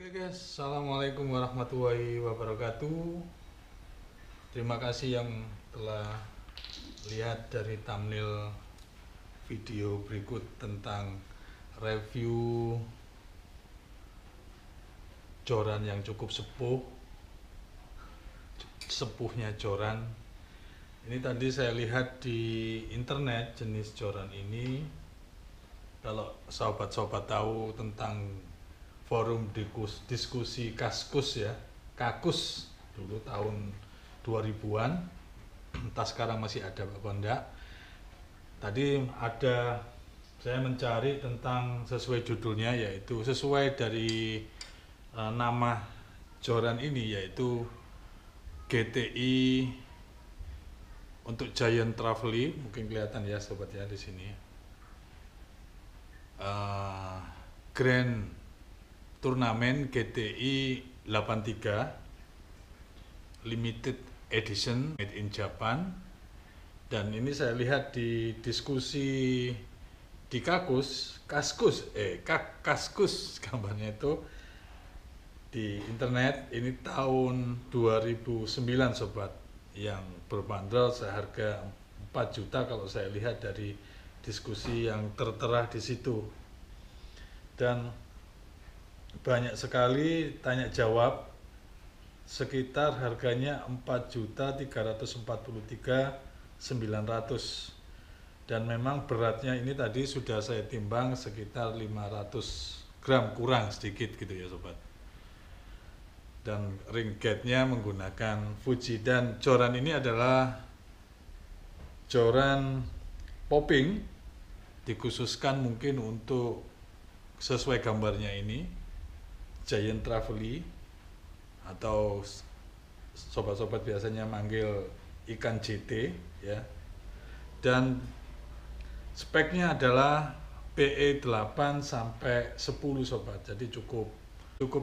Oke guys, Assalamualaikum warahmatullahi wabarakatuh. Terima kasih yang telah lihat dari thumbnail video berikut tentang review joran yang cukup sepuhnya joran. Ini tadi saya lihat di internet jenis joran ini. Kalau sobat-sobat tahu tentang forum diskusi Kaskus ya, Kakus dulu tahun 2000-an, entah sekarang masih ada apa enggak. Tadi ada, saya mencari tentang sesuai judulnya, yaitu sesuai dari nama joran ini, yaitu GTI untuk Giant Travely. Mungkin kelihatan ya sobat ya di sini. Grand Turnamen GTI 83 Limited Edition made in Japan. Dan ini saya lihat di diskusi di Kaskus gambarnya itu di internet. Ini tahun 2009 sobat, yang berbandrol seharga 4 juta kalau saya lihat dari diskusi yang tertera di situ. Dan banyak sekali tanya jawab, sekitar harganya 4.343.900, dan memang beratnya ini tadi sudah saya timbang sekitar 500 gram kurang sedikit gitu ya sobat. Dan ring gate-nya menggunakan Fuji, dan joran ini adalah joran popping, dikhususkan mungkin untuk sesuai gambarnya ini Giant Travely, atau sobat-sobat biasanya manggil ikan JT ya. Dan speknya adalah PE 8 sampai 10 sobat, jadi cukup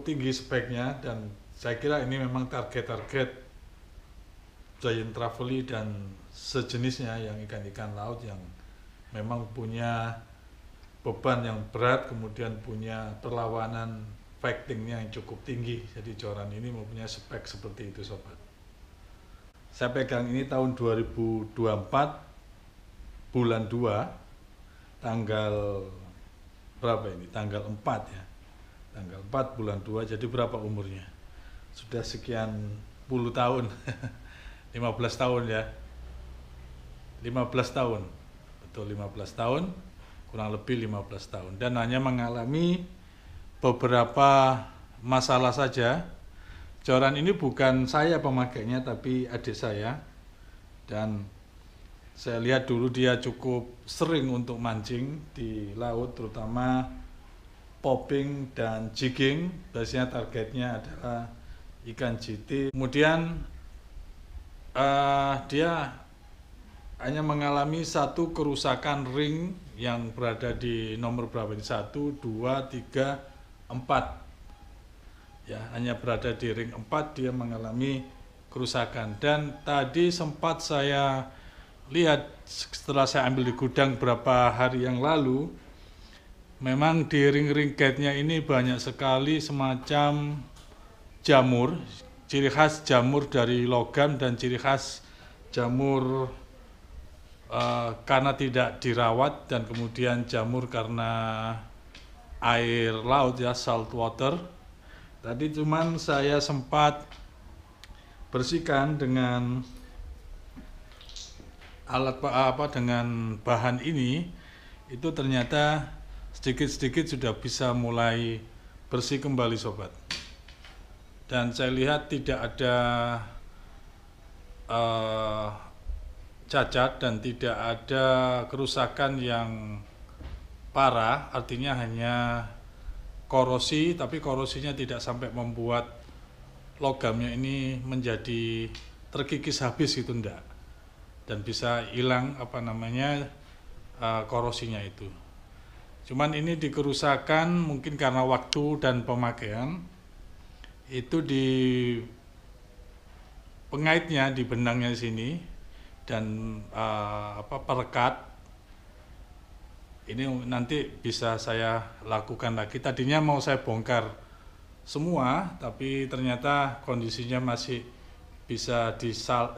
tinggi speknya. Dan saya kira ini memang target Giant Travely dan sejenisnya, yang ikan-ikan laut yang memang punya beban yang berat, kemudian punya perlawanan fightingnya yang cukup tinggi. Jadi joran ini mempunyai spek seperti itu sobat. Saya pegang ini tahun 2024 bulan 2 tanggal berapa ini? Tanggal 4 ya. Tanggal 4 bulan 2, jadi berapa umurnya? Sudah sekian puluh tahun. 15 tahun ya. 15 tahun. Betul, 15 tahun. Kurang lebih 15 tahun. Dan hanya mengalami beberapa masalah saja. Joran ini bukan saya pemakainya, tapi adik saya. Dan saya lihat dulu dia cukup sering untuk mancing di laut, terutama popping dan jigging. Biasanya targetnya adalah ikan JT. Kemudian dia hanya mengalami satu kerusakan ring yang berada di nomor berapa ini? 1, 2, 3, 4 ya, hanya berada di ring 4 dia mengalami kerusakan. Dan tadi sempat saya lihat setelah saya ambil di gudang beberapa hari yang lalu, memang di ring-ring gate-nya ini banyak sekali semacam jamur, ciri khas jamur dari logam dan ciri khas jamur karena tidak dirawat, dan kemudian jamur karena air laut ya, salt water. Tadi cuman saya sempat bersihkan dengan dengan bahan ini, itu ternyata sedikit-sedikit sudah bisa mulai bersih kembali sobat. Dan saya lihat tidak ada cacat dan tidak ada kerusakan yang parah, artinya hanya korosi, tapi korosinya tidak sampai membuat logamnya ini menjadi terkikis habis gitu, enggak. Dan bisa hilang korosinya itu. Cuman ini dikerusakan mungkin karena waktu dan pemakaian. Itu di pengaitnya, di benangnya sini, dan perekat ini nanti bisa saya lakukan lagi. Tadinya mau saya bongkar semua, tapi ternyata kondisinya masih bisa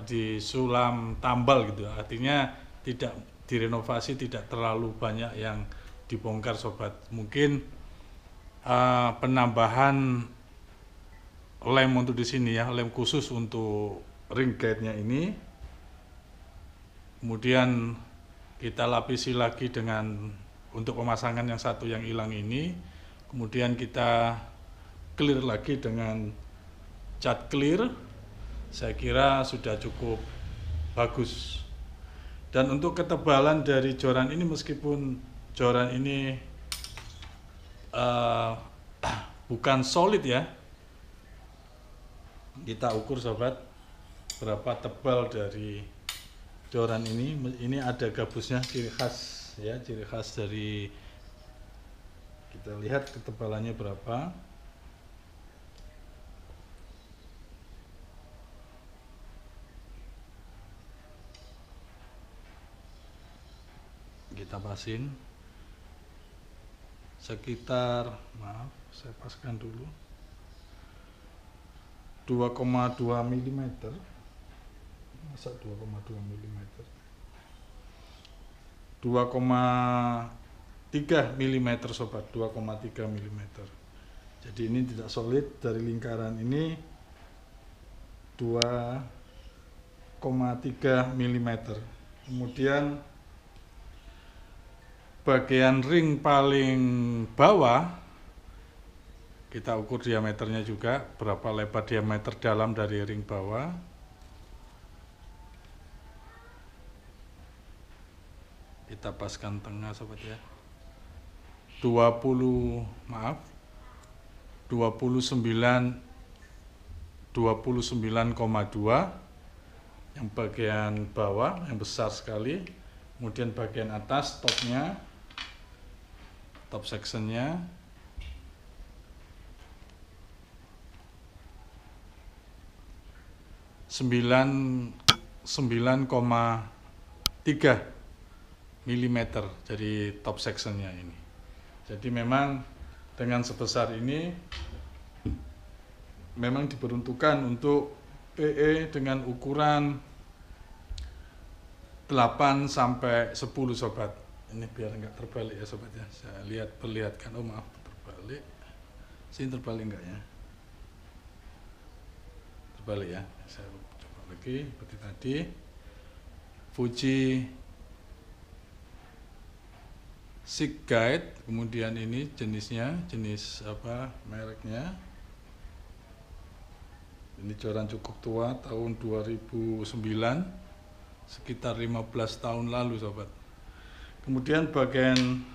disulam tambal gitu. Artinya tidak direnovasi, tidak terlalu banyak yang dibongkar sobat. Mungkin penambahan lem untuk di sini ya, lem khusus untuk ring guide-nya ini. Kemudian kita lapisi lagi dengan untuk pemasangan yang satu yang hilang ini. Kemudian kita clear lagi dengan cat clear. Saya kira sudah cukup bagus. Dan untuk ketebalan dari joran ini, meskipun joran ini bukan solid ya, kita ukur sobat berapa tebal dari joran ini. Ini ada gabusnya, ciri khas ya, ciri khas dari, kita lihat ketebalannya berapa. Kita pasin sekitar, maaf saya paskan dulu, 2,2 mm. Masa 2,2 mm? 2,3 mm sobat, 2,3 mm. Jadi ini tidak solid, dari lingkaran ini 2,3 mm. Kemudian bagian ring paling bawah kita ukur diameternya juga, berapa lebar diameter dalam dari ring bawah. Kita paskan tengah sobat ya, 29,2 yang bagian bawah yang besar sekali. Kemudian bagian atas topnya, top sectionnya 9,3 mm dari top sectionnya ini. Jadi memang dengan sebesar ini memang diperuntukkan untuk PE dengan ukuran 8 sampai 10 sobat. Ini biar enggak terbalik ya sobat ya. Saya perlihatkan. Oh maaf, terbalik. Sini terbalik enggak ya? Terbalik ya. Saya coba lagi seperti tadi. Fuji Sig Guide, kemudian ini jenisnya, jenis apa, mereknya. Ini joran cukup tua, tahun 2009, sekitar 15 tahun lalu sobat. Kemudian bagian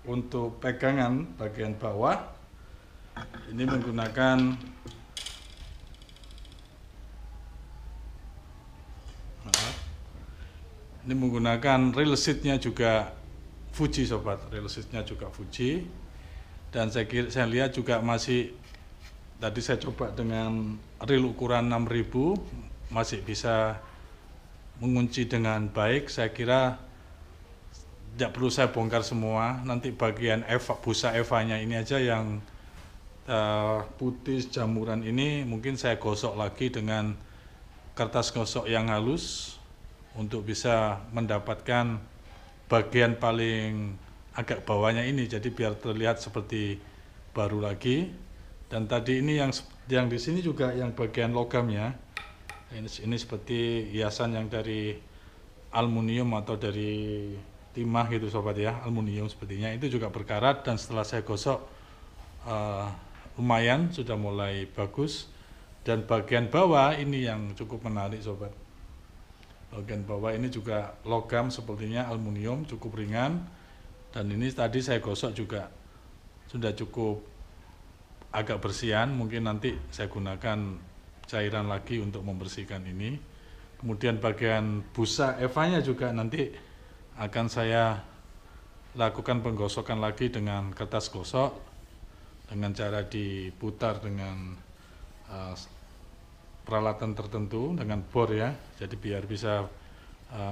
untuk pegangan bagian bawah ini menggunakan rail seatnya juga Fuji sobat, rail seatnya juga Fuji. Dan saya lihat juga masih, tadi saya coba dengan rail ukuran 6000, masih bisa mengunci dengan baik. Saya kira tidak perlu saya bongkar semua. Nanti bagian busa Eva-nya ini aja yang putih jamuran ini mungkin saya gosok lagi dengan kertas gosok yang halus untuk bisa mendapatkan bagian paling agak bawahnya ini, jadi biar terlihat seperti baru lagi. Dan tadi ini yang di sini juga yang bagian logamnya ini seperti hiasan yang dari aluminium atau dari timah gitu sobat ya, aluminium sepertinya, itu juga berkarat. Dan setelah saya gosok lumayan sudah mulai bagus. Dan bagian bawah ini yang cukup menarik sobat. Bagian bawah ini juga logam sepertinya, aluminium, cukup ringan. Dan ini tadi saya gosok juga sudah cukup agak bersihan. Mungkin nanti saya gunakan cairan lagi untuk membersihkan ini. Kemudian bagian busa Eva-nya juga nanti akan saya lakukan penggosokan lagi dengan kertas gosok dengan cara diputar dengan peralatan tertentu, dengan bor ya, jadi biar bisa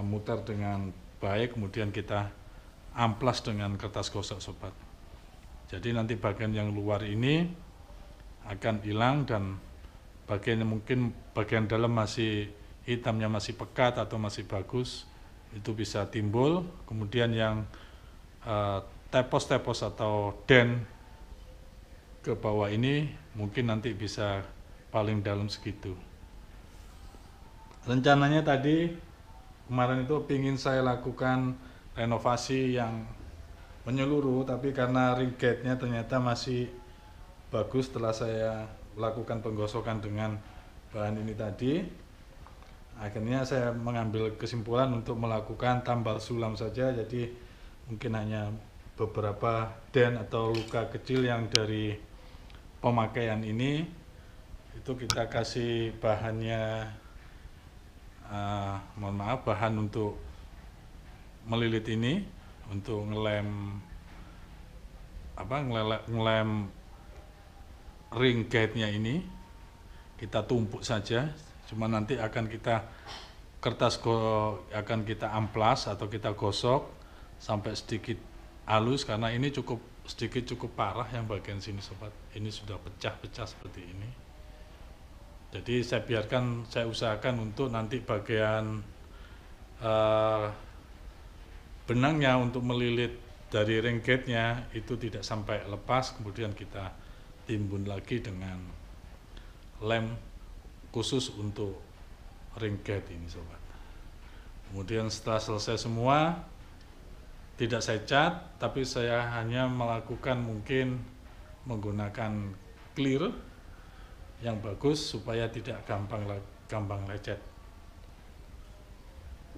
mutar dengan baik. Kemudian kita amplas dengan kertas gosok sobat. Jadi nanti bagian yang luar ini akan hilang, dan mungkin bagian dalam masih hitamnya masih pekat atau masih bagus, itu bisa timbul. Kemudian yang tepos-tepos atau den ke bawah ini mungkin nanti bisa paling dalam segitu. Rencananya tadi kemarin itu ingin saya lakukan renovasi yang menyeluruh, tapi karena ring gate-nya ternyata masih bagus setelah saya lakukan penggosokan dengan bahan ini tadi, akhirnya saya mengambil kesimpulan untuk melakukan tambal sulam saja. Jadi mungkin hanya beberapa den atau luka kecil yang dari pemakaian ini, itu kita kasih bahannya, mohon maaf, bahan untuk melilit ini, untuk ngelem ring gate-nya ini kita tumpuk saja. Cuma nanti akan kita akan kita amplas atau kita gosok sampai sedikit halus, karena ini cukup parah yang bagian sini sobat. Ini sudah pecah-pecah seperti ini. Jadi saya usahakan untuk nanti bagian benangnya untuk melilit dari ring gate-nya itu tidak sampai lepas, kemudian kita timbun lagi dengan lem khusus untuk ring gate ini sobat. Kemudian setelah selesai semua, tidak saya cat, tapi saya hanya melakukan mungkin menggunakan clear yang bagus supaya tidak gampang lecet.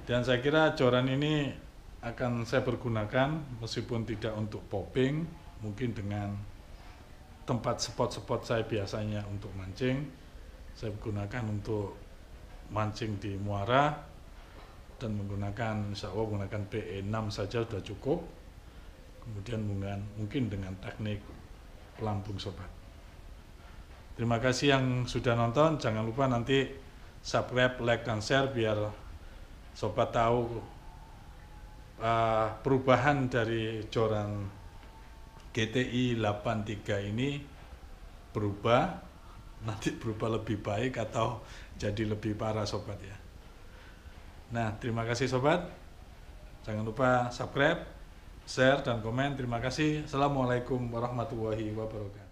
Dan saya kira joran ini akan saya pergunakan meskipun tidak untuk popping, mungkin dengan tempat spot-spot saya biasanya untuk mancing, saya gunakan untuk mancing di muara, dan insya Allah menggunakan PE6 saja sudah cukup. Kemudian mungkin dengan teknik pelampung sobat. Terima kasih yang sudah nonton. Jangan lupa nanti subscribe, like, dan share biar sobat tahu perubahan dari joran GTI 83 ini nanti berubah lebih baik atau jadi lebih parah sobat ya. Nah, terima kasih sobat. Jangan lupa subscribe, share, dan komen. Terima kasih. Assalamualaikum warahmatullahi wabarakatuh.